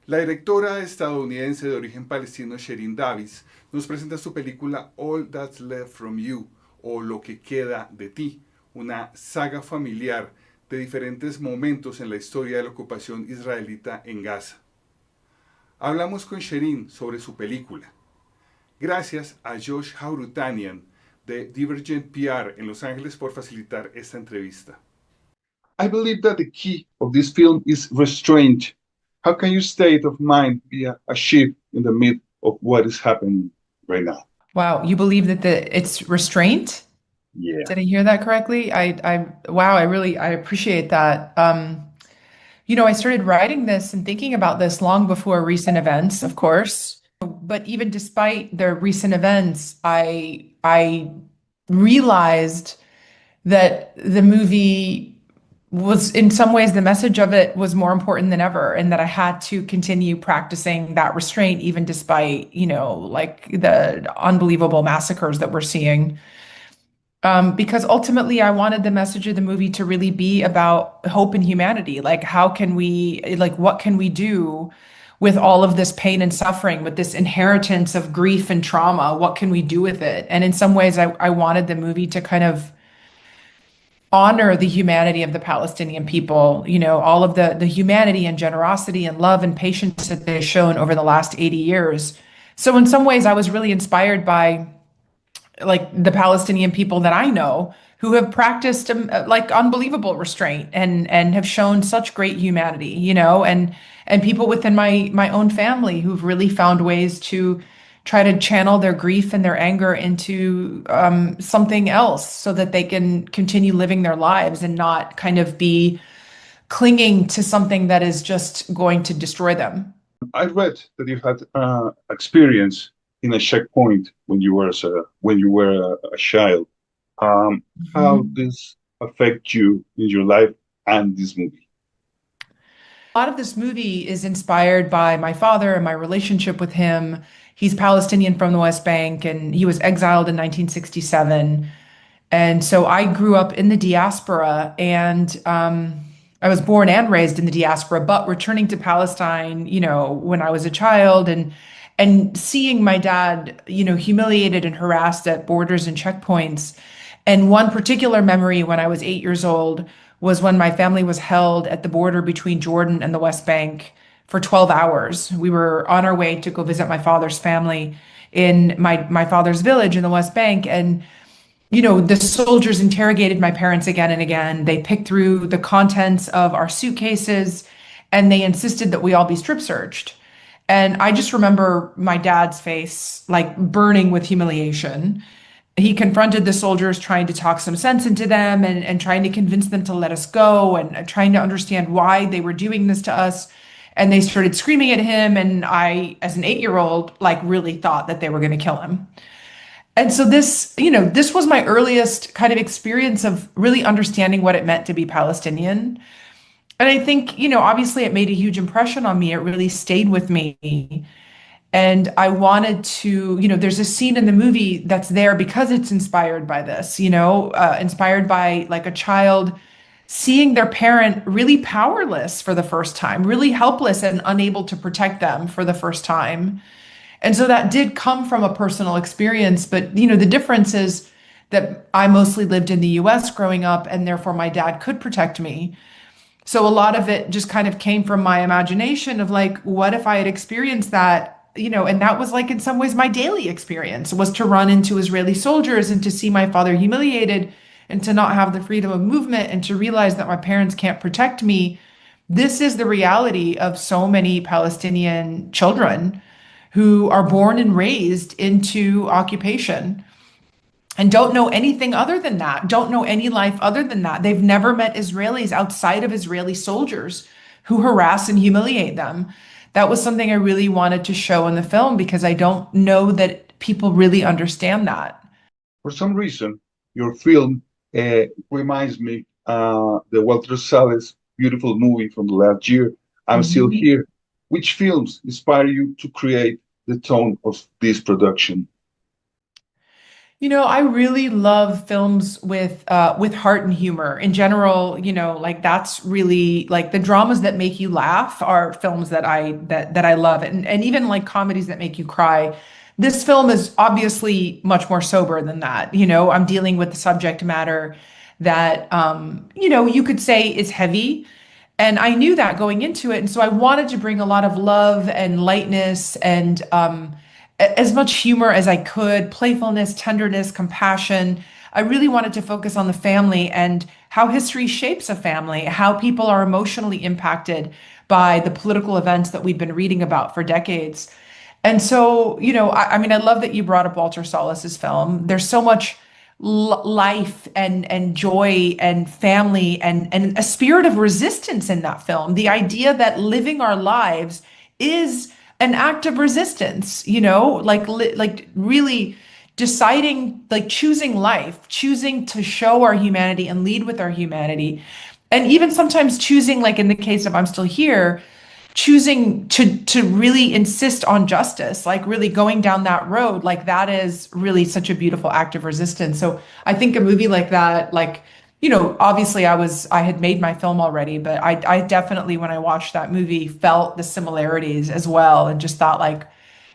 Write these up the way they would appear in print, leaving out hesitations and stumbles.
La directora estadounidense de origen palestino Cherien Dabis nos presenta su película All That's Left From You o Lo que queda de ti, una saga familiar de diferentes momentos en la historia de la ocupación israelita en Gaza. Hablamos con Cherien sobre su película. Gracias a Josh Haurutanian de Divergent PR en Los Ángeles por facilitar esta entrevista. I believe that the key of this film is restraint. How can your state of mind be a shift in the midst of what is happening right now? Wow, you believe that it's restraint? Yeah. Did I hear that correctly? Wow, I appreciate that. I started writing this and thinking about this long before recent events, of course. But even despite the recent events, I realized that the movie was in some ways the message of it was more important than ever, and that I had to continue practicing that restraint even despite, like the unbelievable massacres that we're seeing. Because ultimately I wanted the message of the movie to really be about hope and humanity. Like, what can we do with all of this pain and suffering, with this inheritance of grief and trauma? What can we do with it? And in some ways, I wanted the movie to kind of honor the humanity of the Palestinian people, all of the humanity and generosity and love and patience that they've shown over the last 80 years. So in some ways, I was really inspired by like the Palestinian people that I know who have practiced like unbelievable restraint and have shown such great humanity, and people within my own family who've really found ways to try to channel their grief and their anger into something else so that they can continue living their lives and not kind of be clinging to something that is just going to destroy them. I read that you had experience in a checkpoint when you were a child. How Mhm. this affect you in your life and this movie? A lot of this movie is inspired by my father and my relationship with him. He's Palestinian from the West Bank and he was exiled in 1967. And so I grew up in the diaspora and I was born and raised in the diaspora, but returning to Palestine, when I was a child and seeing my dad, humiliated and harassed at borders and checkpoints. And one particular memory when I was 8 years old was when my family was held at the border between Jordan and the West Bank for 12 hours. We were on our way to go visit my father's family in my father's village in the West Bank. And the soldiers interrogated my parents again and again. They picked through the contents of our suitcases and they insisted that we all be strip searched. And I just remember my dad's face like burning with humiliation. He confronted the soldiers, trying to talk some sense into them and trying to convince them to let us go and trying to understand why they were doing this to us. And they started screaming at him. And I, as an 8 year old, like really thought that they were going to kill him. And so this was my earliest kind of experience of really understanding what it meant to be Palestinian. And I think, obviously it made a huge impression on me. It really stayed with me. And I wanted to, there's a scene in the movie that's there because it's inspired by this, inspired by like a child seeing their parent really powerless for the first time, really helpless and unable to protect them for the first time. And so that did come from a personal experience. But, the difference is that I mostly lived in the US growing up, and therefore my dad could protect me. So a lot of it just kind of came from my imagination of like, what if I had experienced that, and that was like in some ways my daily experience was to run into Israeli soldiers and to see my father humiliated and to not have the freedom of movement and to realize that my parents can't protect me. This is the reality of so many Palestinian children who are born and raised into occupation and don't know anything other than that, don't know any life other than that. They've never met Israelis outside of Israeli soldiers who harass and humiliate them. That was something I really wanted to show in the film because I don't know that people really understand that. For some reason, your film reminds me the Walter Salles beautiful movie from the last year, I'm Still Mhm. Here. Which films inspire you to create the tone of this production? I really love films with heart and humor. In general, like that's really like the dramas that make you laugh are films that I love, and even like comedies that make you cry. This film is obviously much more sober than that. I'm dealing with the subject matter that you could say is heavy. And I knew that going into it. And so I wanted to bring a lot of love and lightness and as much humor as I could, playfulness, tenderness, compassion. I really wanted to focus on the family and how history shapes a family, how people are emotionally impacted by the political events that we've been reading about for decades. And so, I mean, I love that you brought up Walter Sallis's film. There's so much life and joy and family and a spirit of resistance in that film. The idea that living our lives is an act of resistance, like really deciding, like choosing life, choosing to show our humanity and lead with our humanity. And even sometimes choosing, like in the case of I'm Still Here, choosing to really insist on justice, like really going down that road, like that is really such a beautiful act of resistance. So I think a movie like that, like, obviously I had made my film already, but I definitely, when I watched that movie, felt the similarities as well, and just thought like,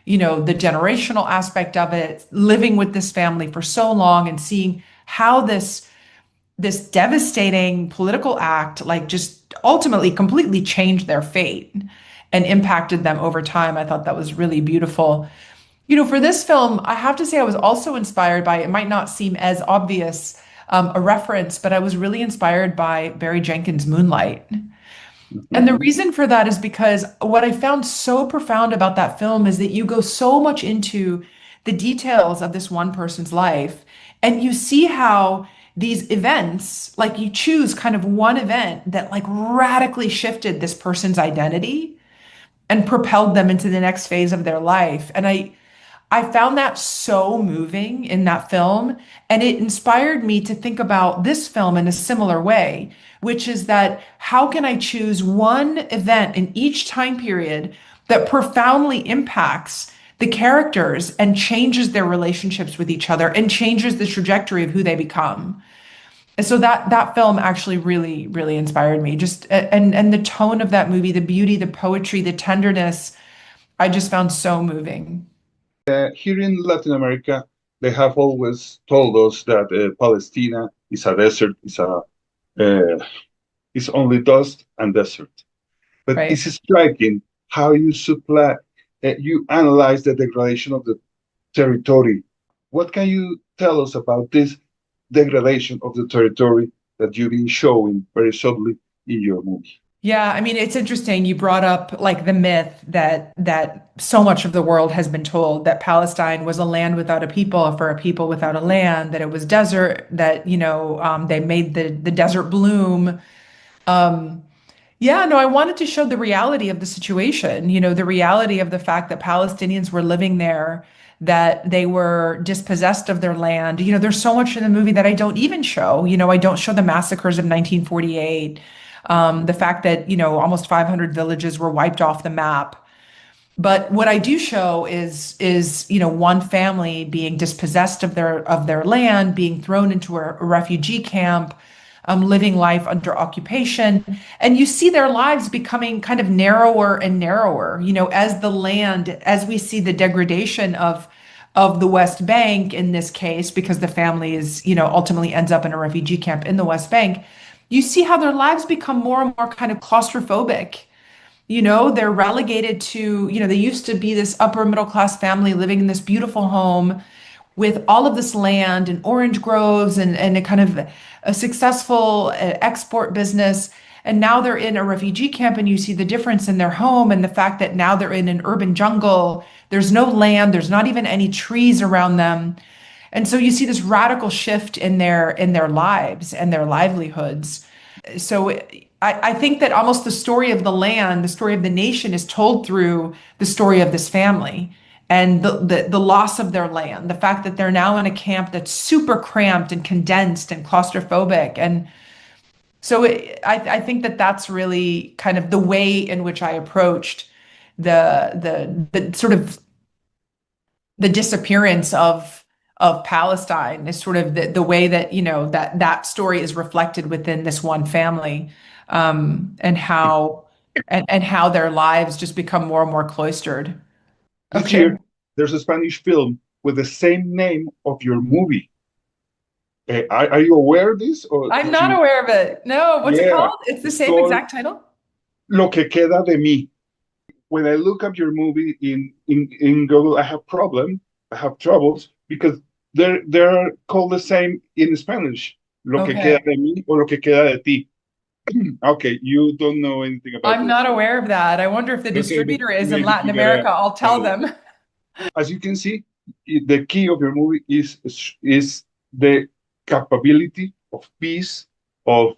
the generational aspect of it, living with this family for so long and seeing how this devastating political act, like just ultimately completely changed their fate and impacted them over time. I thought that was really beautiful. For this film, I have to say I was also inspired by, it might not seem as obvious a reference, but I was really inspired by Barry Jenkins' Moonlight. And the reason for that is because what I found so profound about that film is that you go so much into the details of this one person's life, and you see how these events, like you choose kind of one event that like radically shifted this person's identity and propelled them into the next phase of their life. And I found that so moving in that film. And it inspired me to think about this film in a similar way, which is that how can I choose one event in each time period that profoundly impacts the characters and changes their relationships with each other and changes the trajectory of who they become. And so that film actually really, really inspired me. Just and the tone of that movie, the beauty, the poetry, the tenderness, I just found so moving. Here in Latin America, they have always told us that Palestina is a desert, is only dust and desert. But Right. it's striking how you analyze the degradation of the territory. What can you tell us about this degradation of the territory that you've been showing very subtly in your movie? Yeah, I mean, it's interesting. You brought up like the myth that so much of the world has been told that Palestine was a land without a people for a people without a land, that it was desert, that, they made the desert bloom. Um, yeah, no, I wanted to show the reality of the situation, the reality of the fact that Palestinians were living there, that they were dispossessed of their land. There's so much in the movie that I don't even show. I don't show the massacres of 1948, the fact that, almost 500 villages were wiped off the map. But what I do show is one family being dispossessed of their land, being thrown into a refugee camp, living life under occupation. And you see their lives becoming kind of narrower and narrower, as we see the degradation of the West Bank in this case, because the family is, ultimately ends up in a refugee camp in the West Bank. You see how their lives become more and more kind of claustrophobic. They're relegated to, they used to be this upper middle class family living in this beautiful home with all of this land and orange groves and a kind of a successful export business. And now they're in a refugee camp, and you see the difference in their home and the fact that now they're in an urban jungle. There's no land, there's not even any trees around them. And so you see this radical shift in their lives and their livelihoods. So I think that almost the story of the land, the story of the nation is told through the story of this family and the loss of their land, the fact that they're now in a camp that's super cramped and condensed and claustrophobic. And so I think that that's really kind of the way in which I approached the sort of the disappearance of Palestine is sort of the way that, that story is reflected within this one family, and how their lives just become more and more cloistered. This Okay. year, there's a Spanish film with the same name of your movie. Are you aware of this? Or I'm did not you? aware of it. No, what's it Yeah, called? It's the it's same called exact title? Lo que queda de mí. When I look up your movie in Google, I have troubles because they're called the same in Spanish. Lo que queda Okay. de mí or lo que queda de ti. Okay, you don't know anything about I'm this. not aware of that. I wonder if the Okay, distributor is in maybe Latin you gotta America. I'll tell find it. them. As you can see, the key of your movie is the capability of peace, of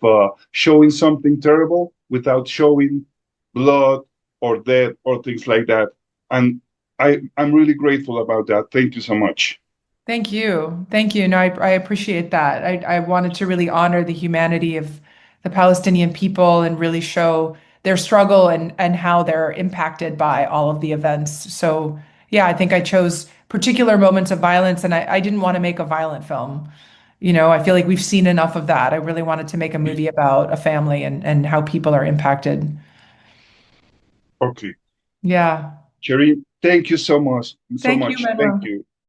showing something terrible without showing blood or death or things like that. And I'm really grateful about that. Thank you so much. Thank you. Thank you. No, I appreciate that. I wanted to really honor the humanity of the Palestinian people and really show their struggle and how they're impacted by all of the events. So, yeah, I think I chose particular moments of violence, and I didn't want to make a violent film. I feel like we've seen enough of that. I really wanted to make a movie about a family and how people are impacted. Okay. Yeah. Cherien, thank you so much. So Thank you, much. Thank Manuel. you.